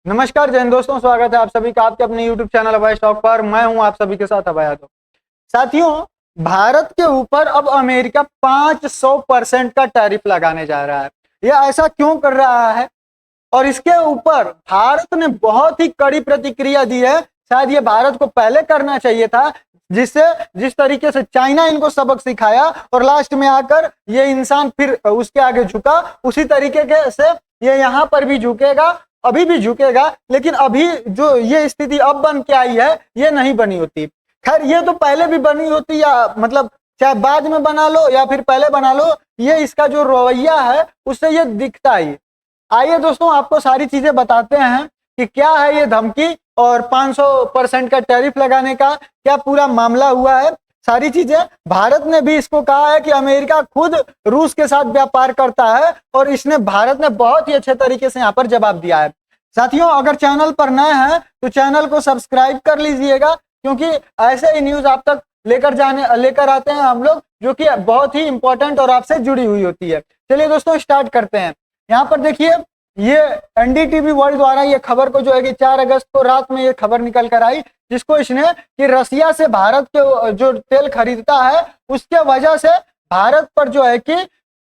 नमस्कार जैन दोस्तों, स्वागत है आप सभी का आपके अपने YouTube चैनल अभय स्टॉक पर। मैं हूं आप सभी के साथ अभय यादव। साथियों, भारत के ऊपर अब अमेरिका 500% का टैरिफ लगाने जा रहा है। यह ऐसा क्यों कर रहा है और इसके ऊपर भारत ने बहुत ही कड़ी प्रतिक्रिया दी है। शायद ये भारत को पहले करना चाहिए था, जिस तरीके से चाइना इनको सबक सिखाया और लास्ट में आकर ये इंसान फिर उसके आगे झुका, उसी तरीके से ये यहाँ पर भी झुकेगा, अभी भी झुकेगा। लेकिन अभी जो ये स्थिति अब बन के आई है, ये नहीं बनी होती। खैर, ये तो पहले भी बनी होती, या मतलब चाहे बाद में बना लो या फिर पहले बना लो, ये इसका जो रवैया है उससे ये दिखता ही। आइए दोस्तों, आपको सारी चीजें बताते हैं कि क्या है ये धमकी और 500% का टैरिफ लगाने का क्या पूरा मामला हुआ है। सारी चीजें, भारत ने भी इसको कहा है कि अमेरिका खुद रूस के साथ व्यापार करता है और भारत ने बहुत ही अच्छे तरीके से यहाँ पर जवाब दिया है। साथियों, अगर चैनल पर नए हैं तो चैनल को सब्सक्राइब कर लीजिएगा, क्योंकि ऐसे ही न्यूज आप तक लेकर आते हैं हम लोग, जो कि बहुत ही इंपॉर्टेंट और आपसे जुड़ी हुई होती है। चलिए दोस्तों, स्टार्ट करते हैं। यहाँ पर देखिए, ये एनडीटीवी वर्ल्ड द्वारा ये खबर को जो है कि 4 अगस्त को रात में ये खबर निकल कर आई, जिसको इसने कि रसिया से भारत के जो तेल खरीदता है उसके वजह से भारत पर जो है कि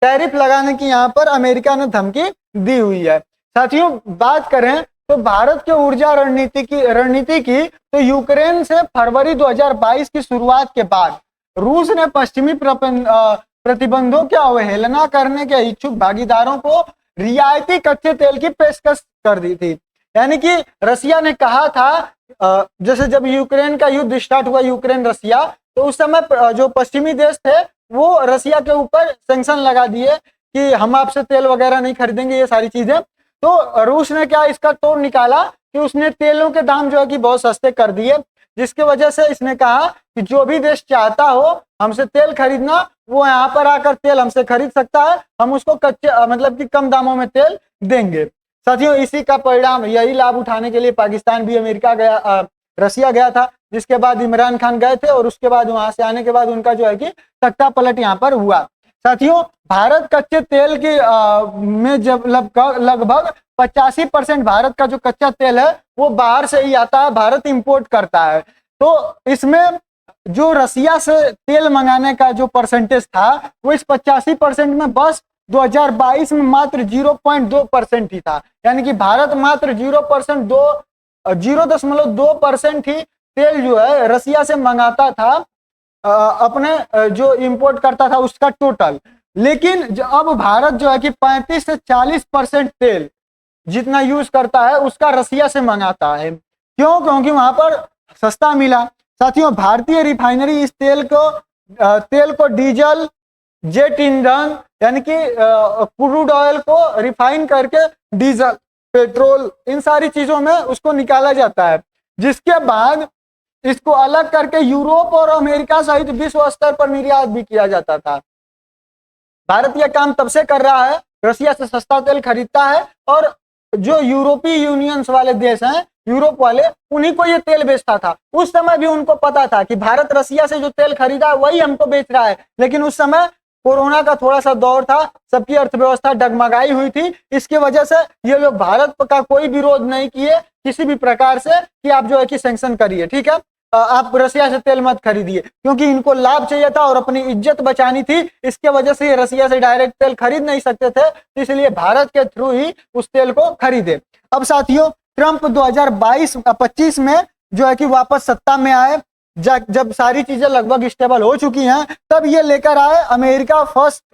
टैरिफ लगाने की यहाँ पर अमेरिका ने धमकी दी हुई है। साथियों, बात करें तो भारत के ऊर्जा रणनीति की तो यूक्रेन से फरवरी 2022 की शुरुआत के बाद रूस ने पश्चिमी प्रतिबंधों की अवहेलना करने के इच्छुक भागीदारों को रियायती कच्चे तेल की पेशकश कर दी थी। यानी कि रसिया ने कहा था, जैसे जब यूक्रेन का युद्ध स्टार्ट हुआ, यूक्रेन रसिया, तो उस समय जो पश्चिमी देश थे वो रसिया के ऊपर सैंक्शन लगा दिए कि हम आपसे तेल वगैरह नहीं खरीदेंगे, ये सारी चीजें। तो रूस ने क्या इसका तोड़ निकाला कि उसने तेलों के दाम जो है कि बहुत सस्ते कर दिए, जिसके वजह से इसने कहा कि जो भी देश चाहता हो हमसे तेल खरीदना, वो यहाँ पर आकर तेल हमसे खरीद सकता है, हम उसको कच्चे मतलब कि कम दामों में तेल देंगे। साथियों, इसी का परिणाम, यही लाभ उठाने के लिए पाकिस्तान भी रसिया गया था, जिसके बाद इमरान खान गए थे और उसके बाद वहां से आने के बाद उनका जो है कि तख्ता पलट यहाँ पर हुआ। साथियों, भारत कच्चे तेल की में जब लगभग 85% भारत का जो कच्चा तेल है वो बाहर से ही आता है, भारत इंपोर्ट करता है। तो इसमें जो रसिया से तेल मंगाने का जो परसेंटेज था वो इस 85% में बस 2022 में मात्र 0.2% ही था। यानी कि भारत मात्र 0.2% ही तेल जो है रसिया से मंगाता था, अपने जो इंपोर्ट करता था उसका टोटल। लेकिन अब भारत जो है कि 35 से 40% तेल जितना यूज करता है उसका रसिया से मंगाता है। क्यों? क्योंकि वहां पर सस्ता मिला। साथियों, भारतीय रिफाइनरी इस तेल को डीजल, जेट ईंधन यानी कि क्रूड ऑयल को रिफाइन करके डीजल, पेट्रोल, इन सारी चीजों में उसको निकाला जाता है, जिसके बाद इसको अलग करके यूरोप और अमेरिका सहित विश्व स्तर पर निर्यात भी किया जाता था। भारत यह काम तब से कर रहा है, रसिया से सस्ता तेल खरीदता है और जो यूरोपीय यूनियंस वाले देश हैं, यूरोप वाले, उन्हीं को ये तेल बेचता था। उस समय भी उनको पता था कि भारत रसिया से जो तेल खरीदा वही हमको बेच रहा है, लेकिन उस समय कोरोना का थोड़ा सा दौर था, सबकी अर्थव्यवस्था डगमगाई हुई थी। इसकी वजह से ये लोग भारत का कोई विरोध नहीं किए किसी भी प्रकार से कि आप जो है कि सैंक्शन करिए, ठीक है, आप रसिया से तेल मत खरीदिए, क्योंकि इनको लाभ चाहिए था और अपनी इज्जत बचानी थी। इसके वजह से ये रसिया से डायरेक्ट तेल खरीद नहीं सकते थे, तो इसलिए भारत के थ्रू ही उस तेल को खरीदे। अब साथियों, ट्रंप 2022-25 में जो है कि वापस सत्ता में आए, जब सारी चीजें लगभग स्टेबल हो चुकी हैं, तब ये लेकर आए अमेरिका फर्स्ट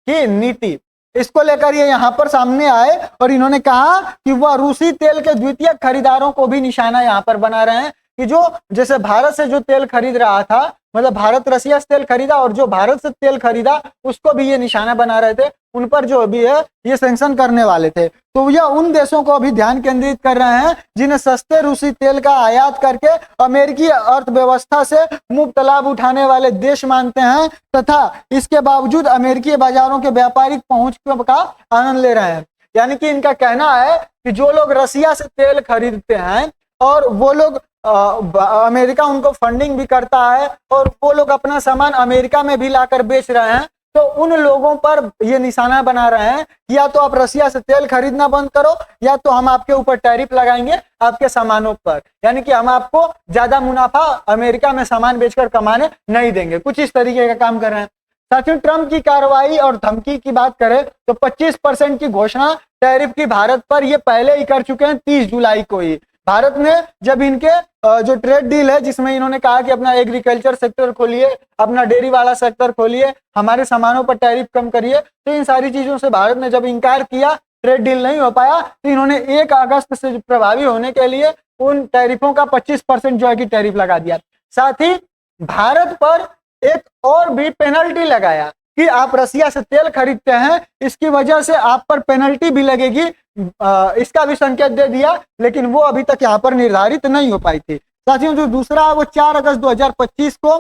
की नीति। इसको लेकर ये यहाँ पर सामने आए और इन्होंने कहा कि वह रूसी तेल के द्वितीय खरीदारों को भी निशाना यहाँ पर बना रहे हैं कि जो जैसे भारत से जो तेल खरीद रहा था, मतलब भारत रसिया से तेल खरीदा और जो भारत से तेल खरीदा उसको भी ये निशाना बना रहे थे, उन पर जो भी है ये सैंक्शन करने वाले थे। तो यह उन देशों को अभी ध्यान केंद्रित कर रहे हैं जिन्हें सस्ते रूसी तेल का आयात करके अमेरिकी अर्थव्यवस्था से मुफ्त लाभ उठाने वाले देश मानते हैं, तथा इसके बावजूद अमेरिकी बाजारों के व्यापारिक पहुंच का आनंद ले रहे हैं। यानी कि इनका कहना है कि जो लोग रसिया से तेल खरीदते हैं और वो लोग अमेरिका उनको फंडिंग भी करता है और वो लोग अपना सामान अमेरिका में भी लाकर बेच रहे हैं, तो उन लोगों पर ये निशाना बना रहे हैं कि या तो आप रसिया से तेल खरीदना बंद करो, या तो हम आपके ऊपर टैरिफ लगाएंगे आपके सामानों पर, यानी कि हम आपको ज्यादा मुनाफा अमेरिका में सामान बेचकर कमाने नहीं देंगे। कुछ इस तरीके का काम कर रहे हैं। साथियों, ट्रंप की कार्रवाई और धमकी की बात करें तो 25% की घोषणा टैरिफ की भारत पर ये पहले ही कर चुके हैं 30 जुलाई को ही। भारत ने जब इनके जो ट्रेड डील है जिसमें इन्होंने कहा कि अपना एग्रीकल्चर सेक्टर खोलिए, अपना डेयरी वाला सेक्टर खोलिए, हमारे सामानों पर टैरिफ कम करिए, तो इन सारी चीजों से भारत ने जब इनकार किया, ट्रेड डील नहीं हो पाया, तो इन्होंने 1 अगस्त से प्रभावी होने के लिए उन टैरिफों का 25% जो है कि टैरिफ लगा दिया। साथ ही भारत पर एक और भी पेनल्टी लगाया कि आप रसिया से तेल खरीदते हैं, इसकी वजह से आप पर पेनल्टी भी लगेगी, इसका भी संकेत दे दिया, लेकिन वो अभी तक यहाँ पर निर्धारित नहीं हो पाई थी। साथियों, जो दूसरा है वो 4 अगस्त 2025 को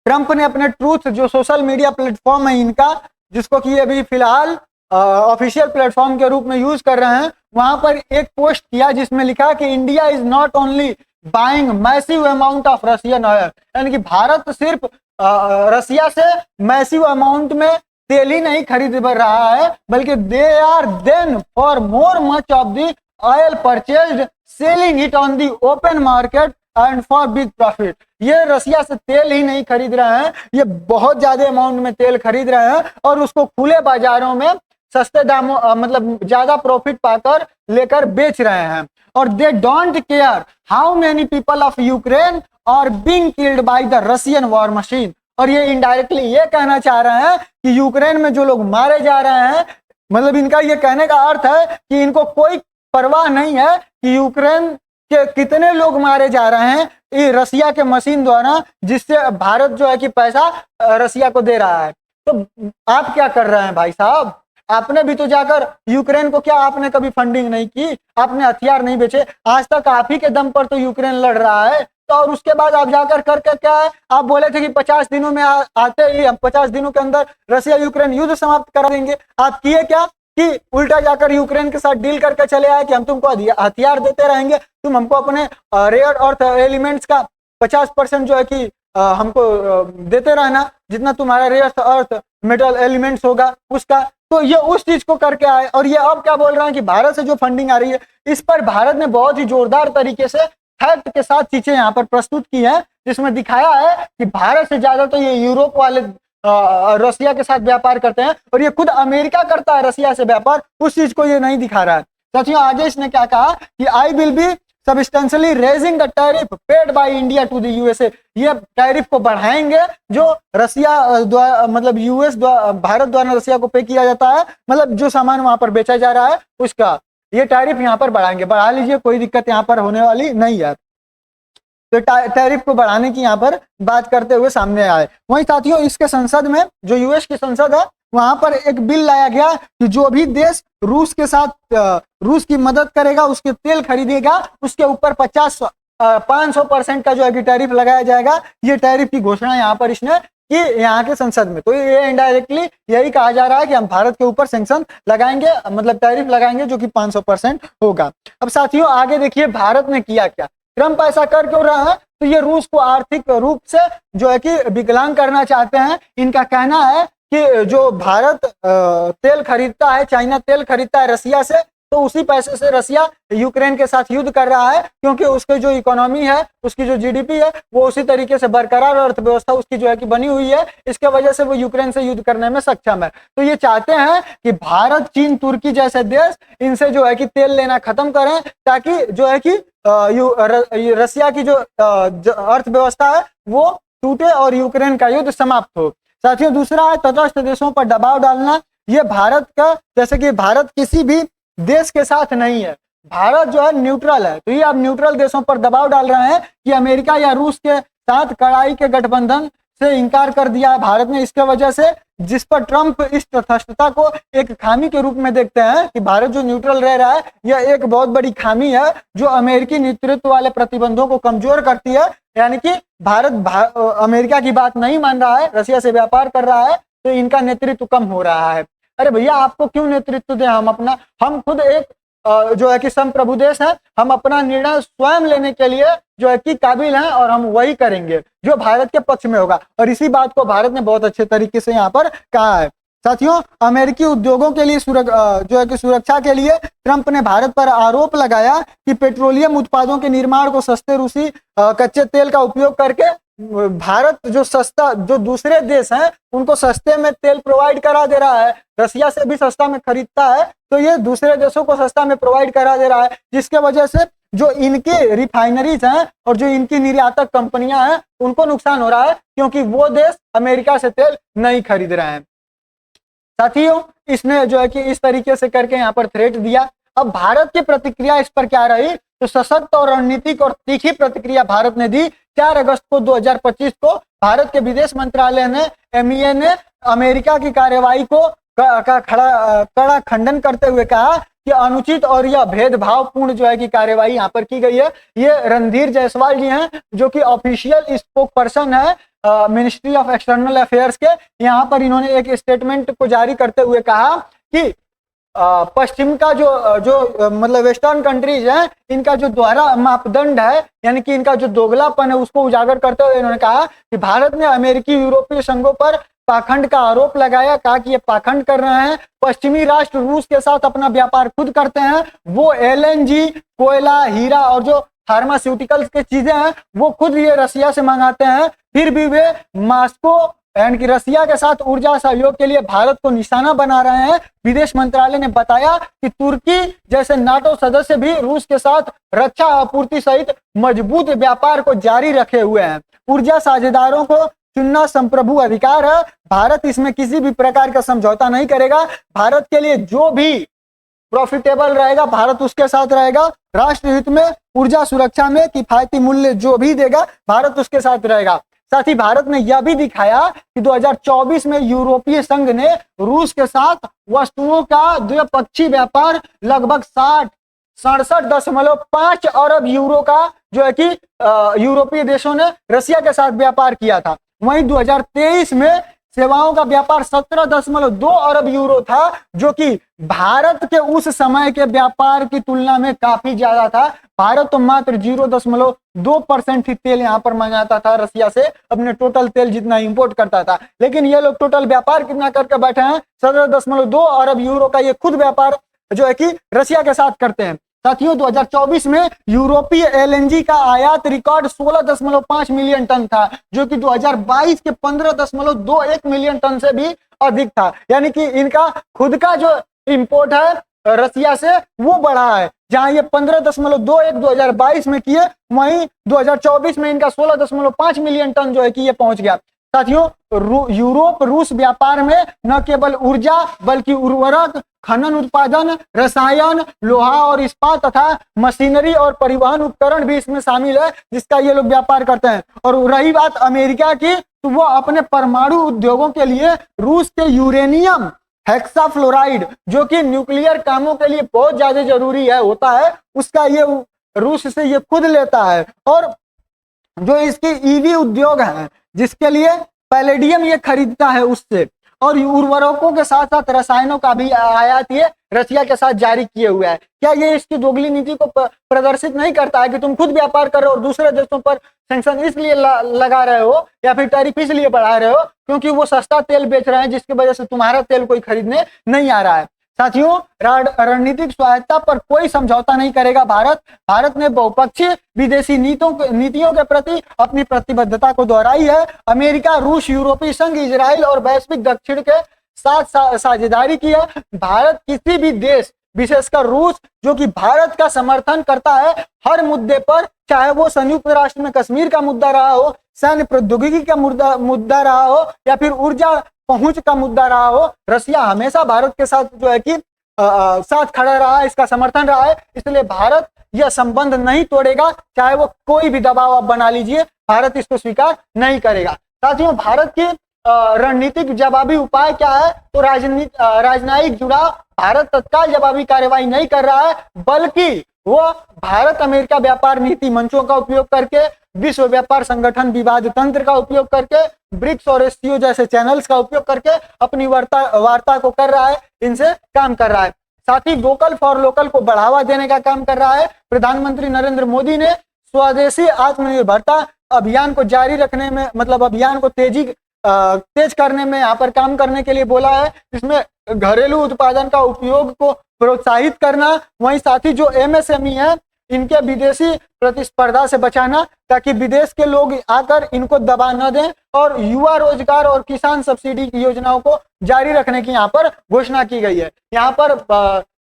ट्रंप ने अपने ट्रूथ जो सोशल मीडिया प्लेटफॉर्म है इनका, जिसको कि अभी फिलहाल ऑफिशियल प्लेटफॉर्म के रूप में यूज कर रहे हैं, वहां पर एक पोस्ट किया जिसमें लिखा कि India is not only buying massive amount of Russian oil, यानी कि भारत सिर्फ रसिया से मैसिव अमाउंट में तेल ही नहीं खरीद रहा है, बल्कि they are then for more much of the oil purchased selling it on the open market and for big profit. ये रसिया से तेल ही नहीं खरीद रहे हैं, ये बहुत ज्यादा अमाउंट में तेल खरीद रहे हैं और उसको खुले बाजारों में सस्ते दामों मतलब ज्यादा प्रॉफिट पाकर लेकर बेच रहे हैं। और they don't care how many people of Ukraine are being killed by the Russian war machine. और ये इनडायरेक्टली ये कहना चाह रहे हैं कि यूक्रेन में जो लोग मारे जा रहे हैं, मतलब इनका ये कहने का अर्थ है कि इनको कोई परवाह नहीं है कि यूक्रेन के कितने लोग मारे जा रहे हैं ये रसिया के मशीन द्वारा, जिससे भारत जो है कि पैसा रसिया को दे रहा है। तो आप क्या कर रहे हैं भाई साहब? आपने भी तो जाकर यूक्रेन को, क्या आपने कभी फंडिंग नहीं की? आपने हथियार नहीं बेचे? आज तक आप ही के दम पर तो यूक्रेन लड़ रहा है। तो और उसके बाद आप जाकर करके क्या है, आप बोले थे कि 50 दिनों में आते ही हम 50 दिनों के अंदर रसिया यूक्रेन युद्ध समाप्त करा देंगे। आप किए क्या कि उल्टा जाकर यूक्रेन के साथ डील करके चले आए कि हम तुमको हथियार देते रहेंगे, तुम हमको अपने रेयर अर्थ एलिमेंट्स का 50% जो है कि हमको देते रहना, जितना तुम्हारा रेयर अर्थ मेटल एलिमेंट्स होगा उसका। तो ये उस चीज को करके आए और ये अब क्या बोल रहे हैं कि भारत से जो फंडिंग आ रही है, इस पर भारत ने बहुत ही जोरदार तरीके से फैक्ट के साथ चीजें यहाँ पर प्रस्तुत की है, जिसमें दिखाया है कि भारत से ज्यादा तो ये यूरोप वाले रसिया के साथ व्यापार करते हैं और ये खुद अमेरिका करता है रसिया से व्यापार, उस चीज को ये नहीं दिखा रहा है। साथियों, आगे इसने क्या कहा कि I will be substantially raising the tariff paid by India to the USA. ये टैरिफ को बढ़ाएंगे जो रसिया द्वारा, मतलब यूएस द्वारा, भारत द्वारा रसिया को पे किया जाता है, मतलब जो सामान वहां पर बेचा जा रहा है उसका ये टैरिफ यहाँ पर बढ़ाएंगे। बढ़ा लीजिए, कोई दिक्कत यहाँ पर होने वाली नहीं है। तो टैरिफ को बढ़ाने की यहाँ पर बात करते हुए सामने आए। वहीं साथियों, इसके संसद में, जो यूएस की संसद है, वहां पर एक बिल लाया गया कि जो भी देश रूस के साथ रूस की मदद करेगा, उसके तेल खरीदेगा, उसके ऊपर 500% का जो है कि टैरिफ लगाया जाएगा। ये टैरिफ की घोषणा यहाँ पर इसने कि यहाँ के संसद में। तो ये इनडायरेक्टली यही कहा जा रहा है कि हम भारत के ऊपर सैंक्शन लगाएंगे, मतलब टैरिफ लगाएंगे जो कि 500% होगा। अब साथियों, आगे देखिए भारत ने किया क्या। ट्रंप ऐसा कर क्यों रहा है? तो ये रूस को आर्थिक रूप से जो है कि विकलांग करना चाहते हैं। इनका कहना है कि जो भारत तेल खरीदता है, चाइना तेल खरीदता है रसिया से, तो उसी पैसे से रसिया यूक्रेन के साथ युद्ध कर रहा है, क्योंकि उसके जो इकोनॉमी है, उसकी जो जीडीपी है, वो उसी तरीके से बरकरार अर्थव्यवस्था उसकी जो है कि बनी हुई है, इसके वजह से वो यूक्रेन से युद्ध करने में सक्षम है। तो ये चाहते हैं कि भारत, चीन, तुर्की जैसे देश इनसे जो है कि तेल लेना खत्म करें, ताकि जो है कि रसिया की जो अर्थव्यवस्था है वो टूटे और यूक्रेन का युद्ध समाप्त हो। साथियों, दूसरा है तटस्थ देशों पर दबाव डालना। ये भारत का, जैसे कि भारत किसी भी देश के साथ नहीं है, भारत जो है न्यूट्रल है, तो ये अब न्यूट्रल देशों पर दबाव डाल रहे हैं कि अमेरिका या रूस के साथ कड़ाई के गठबंधन से इनकार कर दिया है भारत ने। इसके वजह से, जिस पर ट्रंप इस तटस्थता को एक खामी के रूप में देखते हैं कि भारत जो न्यूट्रल रह रहा है, यह एक बहुत बड़ी खामी है जो अमेरिकी नेतृत्व वाले प्रतिबंधों को कमजोर करती है। यानी कि भारत अमेरिका की बात नहीं मान रहा है, रसिया से व्यापार कर रहा है, तो इनका नेतृत्व कम हो रहा है। अरे भैया, आपको क्यों नेतृत्व दें हम अपना? हम खुद एक जो है कि संप्रभु देश है, हम अपना निर्णय स्वयं लेने के लिए जो है कि काबिल हैं और हम वही करेंगे जो भारत के पक्ष में होगा। और इसी बात को भारत ने बहुत अच्छे तरीके से यहाँ पर कहा है। साथियों, अमेरिकी उद्योगों के लिए जो है कि सुरक्षा के लिए ट्रंप ने भारत पर आरोप लगाया कि पेट्रोलियम उत्पादों के निर्माण को सस्ते रूसी कच्चे तेल का उपयोग करके भारत जो दूसरे देश हैं उनको सस्ते में तेल प्रोवाइड करा दे रहा है, रसिया से भी सस्ता में खरीदता है, तो ये दूसरे देशों को सस्ता में प्रोवाइड करा दे रहा है, जिसके वजह से जो इनके रिफाइनरीज हैं और जो इनकी निर्यातक कंपनियां हैं उनको नुकसान हो रहा है, क्योंकि वो देश अमेरिका से तेल नहीं खरीद रहे हैं। साथियों, इसने जो है कि इस तरीके से करके यहाँ पर थ्रेट दिया। अब भारत की प्रतिक्रिया इस पर क्या रही, तो सशक्त और रणनीतिक और तीखी प्रतिक्रिया भारत ने दी। 4 अगस्त को 2025 को भारत के विदेश मंत्रालय ने MEA ने अमेरिका की कार्रवाई को कड़ा खंडन करते हुए कहा कि अनुचित और यह भेदभावपूर्ण जो है कि कार्रवाई यहाँ पर की गई है। ये रणधीर जायसवाल जी हैं जो कि ऑफिशियल स्पोक पर्सन है मिनिस्ट्री ऑफ एक्सटर्नल अफेयर्स के। यहाँ पर इन्होंने एक स्टेटमेंट को जारी करते हुए कहा कि पश्चिम का जो मतलब वेस्टर्न कंट्रीज हैं, इनका जो दोहरा मापदंड है, यानी कि इनका जो दोगलापन है, उसको उजागर करते हुए इन्होंने कहा कि भारत ने अमेरिकी यूरोपीय संघों पर पाखंड का आरोप लगाया। कहा कि ये पाखंड कर रहे हैं, पश्चिमी राष्ट्र रूस के साथ अपना व्यापार खुद करते हैं, वो LNG, कोयला, हीरा और जो फार्मास्यूटिकल्स की चीजें हैं वो खुद ये रसिया से मंगाते हैं, फिर भी वे मॉस्को यानी कि रसिया के साथ ऊर्जा सहयोग के लिए भारत को निशाना बना रहे हैं। विदेश मंत्रालय ने बताया कि तुर्की जैसे नाटो सदस्य भी रूस के साथ रक्षा आपूर्ति सहित मजबूत व्यापार को जारी रखे हुए हैं। ऊर्जा साझेदारों को चुनना संप्रभु अधिकार है, भारत इसमें किसी भी प्रकार का समझौता नहीं करेगा। भारत के लिए जो भी प्रॉफिटेबल रहेगा भारत उसके साथ रहेगा, राष्ट्र हित में, ऊर्जा सुरक्षा में किफायती मूल्य जो भी देगा भारत उसके साथ रहेगा। साथ ही भारत ने यह भी दिखाया कि 2024 में यूरोपीय संघ ने रूस के साथ वस्तुओं का द्विपक्षीय व्यापार लगभग 67.5 अरब यूरो का जो है कि यूरोपीय देशों ने रसिया के साथ व्यापार किया था। वहीं 2023 में सेवाओं का व्यापार 17.2 अरब यूरो था, जो कि भारत के उस समय के व्यापार की तुलना में काफी ज्यादा था। भारत तो मात्र 0.2% ही तेल यहाँ पर मंगाता था रसिया से, अपने टोटल तेल जितना इंपोर्ट करता था, लेकिन ये लोग टोटल व्यापार कितना करके बैठे हैं, 17.2 अरब यूरो का ये खुद व्यापार जो है कि रसिया के साथ करते हैं। साथियों, 2024 में यूरोपीय LNG का आयात रिकॉर्ड 16.5 मिलियन टन था, जो कि 2022 के 15.21 मिलियन टन से भी अधिक था। यानी कि इनका खुद का जो इंपोर्ट है रसिया से वो बढ़ा है। जहां ये 15.21 2022 में किए, वहीं 2024 में इनका 16.5 मिलियन टन जो है कि ये पहुंच गया। साथियों, यूरोप रूस व्यापार में न केवल ऊर्जा बल्कि उर्वरक, खनन उत्पादन, रसायन, लोहा और इस्पात तथा मशीनरी और परिवहन उपकरण भी इसमें शामिल है, जिसका ये लोग व्यापार करते हैं। और रही बात अमेरिका की, तो वो अपने परमाणु उद्योगों के लिए रूस के यूरेनियम हेक्साफ्लोराइड, जो कि न्यूक्लियर कामों के लिए बहुत ज्यादा जरूरी है होता है, उसका ये रूस से ये खुद लेता है। और जो इसकी EV उद्योग है, जिसके लिए पैलेडियम ये खरीदता है उससे, और उर्वरकों के साथ साथ रसायनों का भी आयात ये रसिया के साथ जारी किए हुए है। क्या ये इसकी दोगली नीति को प्रदर्शित नहीं करता है कि तुम खुद व्यापार कर रहे हो और दूसरे देशों पर सैंक्शन इसलिए लगा रहे हो या फिर टैरिफ इसलिए बढ़ा रहे हो क्योंकि वो सस्ता तेल बेच रहे हैं, जिसकी वजह से तुम्हारा तेल कोई खरीदने नहीं आ रहा है। साथियों, रणनीतिक स्वायत्ता पर कोई समझौता नहीं करेगा भारत। भारत ने बहुपक्षीय विदेशी नीतियों के प्रति अपनी प्रतिबद्धता को दोहराई है। अमेरिका, रूस, यूरोपीय संघ, इजराइल और वैश्विक दक्षिण के साथ साझेदारी की है। भारत किसी भी देश, विशेषकर रूस, जो कि भारत का समर्थन करता है हर मुद्दे पर, चाहे वो संयुक्त राष्ट्र में कश्मीर का मुद्दा रहा हो, सैन्य प्रौद्योगिकी का मुद्दा रहा हो या फिर ऊर्जा पहुंच का मुद्दा रहा हो, रसिया हमेशा भारत के साथ जो है कि साथ खड़ा रहा है, इसका समर्थन रहा है। इसलिए भारत यह संबंध नहीं तोड़ेगा, चाहे वो कोई भी दबाव आप बना लीजिए, भारत इसको स्वीकार नहीं करेगा। साथियों, भारत की रणनीतिक जवाबी उपाय क्या है, तो राजनयिक जुड़ाव। भारत तत्काल जवाबी कार्रवाई नहीं कर रहा है, बल्कि वो भारत अमेरिका व्यापार नीति मंचों का उपयोग करके, विश्व व्यापार संगठन विवाद तंत्र का उपयोग करके, ब्रिक्स और SCO जैसे चैनल्स का उपयोग करके अपनी वार्ता को कर रहा है, इनसे काम कर रहा है। साथ ही वोकल फॉर लोकल को बढ़ावा देने का काम कर रहा है। प्रधानमंत्री नरेंद्र मोदी ने स्वदेशी आत्मनिर्भरता अभियान को जारी रखने में, मतलब अभियान को तेज करने में यहाँ पर काम करने के लिए बोला है। इसमें घरेलू उत्पादन का उपयोग को प्रोत्साहित करना, वहीं साथ ही जो एमएसएमई है इनके विदेशी प्रतिस्पर्धा से बचाना, ताकि विदेश के लोग आकर इनको दबा न दें, और युवा रोजगार और किसान सब्सिडी की योजनाओं को जारी रखने की यहाँ पर घोषणा की गई है। यहाँ पर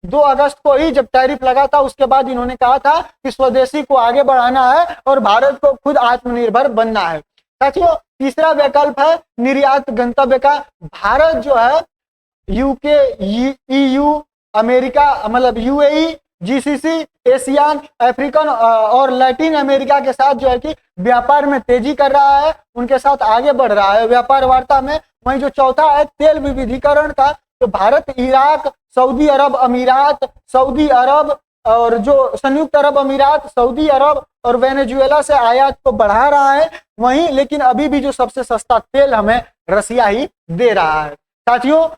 2 अगस्त को ही जब टैरिफ लगा था उसके बाद इन्होंने कहा था कि स्वदेशी को आगे बढ़ाना है और भारत को खुद आत्मनिर्भर बनना है। साथियों, तीसरा विकल्प है निर्यात गंतव्य का। भारत जो है यूके, ईयू, अमेरिका मतलब यूएई, जीसीसी, एशियान, अफ्रीकन और लैटिन अमेरिका के साथ जो है कि व्यापार में तेजी कर रहा है, उनके साथ आगे बढ़ रहा है व्यापार वार्ता में। वहीं जो चौथा है तेल विविधीकरण का, तो भारत इराक, सऊदी अरब अमीरात, सऊदी अरब और जो संयुक्त अरब अमीरात, सऊदी अरब और वेनेजुएला से आयात को बढ़ा रहा है। वहीं लेकिन अभी भी जो सबसे सस्ता तेल हमें रसिया ही दे रहा है। साथियों,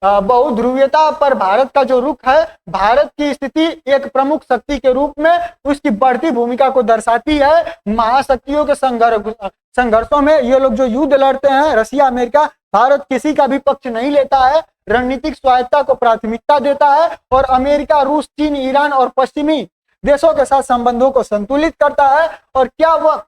बहुध्रुवीयता पर भारत का जो रुख है, भारत की स्थिति एक प्रमुख शक्ति के रूप में उसकी बढ़ती भूमिका को दर्शाती है। महाशक्तियों के संघर्षों में ये लोग जो युद्ध लड़ते हैं, रसिया, अमेरिका, भारत किसी का भी पक्ष नहीं लेता है, रणनीतिक स्वायत्तता को प्राथमिकता देता है और अमेरिका, रूस, चीन, ईरान और पश्चिमी देशों के साथ संबंधों को संतुलित करता है। और क्या वह,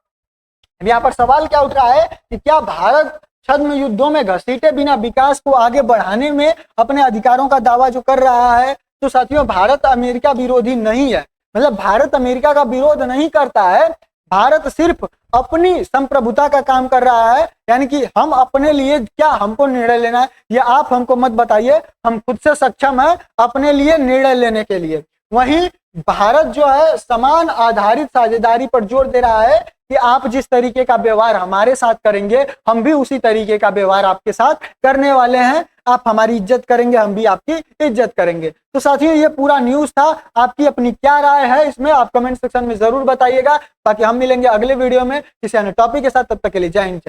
यहाँ पर सवाल क्या उठ रहा है कि क्या भारत छद्म युद्धों में घसीटे बिना विकास को आगे बढ़ाने में अपने अधिकारों का दावा जो कर रहा है? तो साथियों, भारत अमेरिका विरोधी नहीं है, मतलब भारत अमेरिका का विरोध नहीं करता है। भारत सिर्फ अपनी संप्रभुता का काम कर रहा है, यानी कि हम अपने लिए क्या हमको निर्णय लेना है, ये आप हमको मत बताइए, हम खुद से सक्षम है अपने लिए निर्णय लेने के लिए। वहीं भारत जो है समान आधारित साझेदारी पर जोर दे रहा है कि आप जिस तरीके का व्यवहार हमारे साथ करेंगे, हम भी उसी तरीके का व्यवहार आपके साथ करने वाले हैं। आप हमारी इज्जत करेंगे, हम भी आपकी इज्जत करेंगे। तो साथियों, ये पूरा न्यूज़ था। आपकी अपनी क्या राय है इसमें आप कमेंट सेक्शन में जरूर बताइएगा। बाकी हम मिलेंगे अगले वीडियो में किसी अन्य टॉपिक के साथ। तब तक के लिए जय हिंद।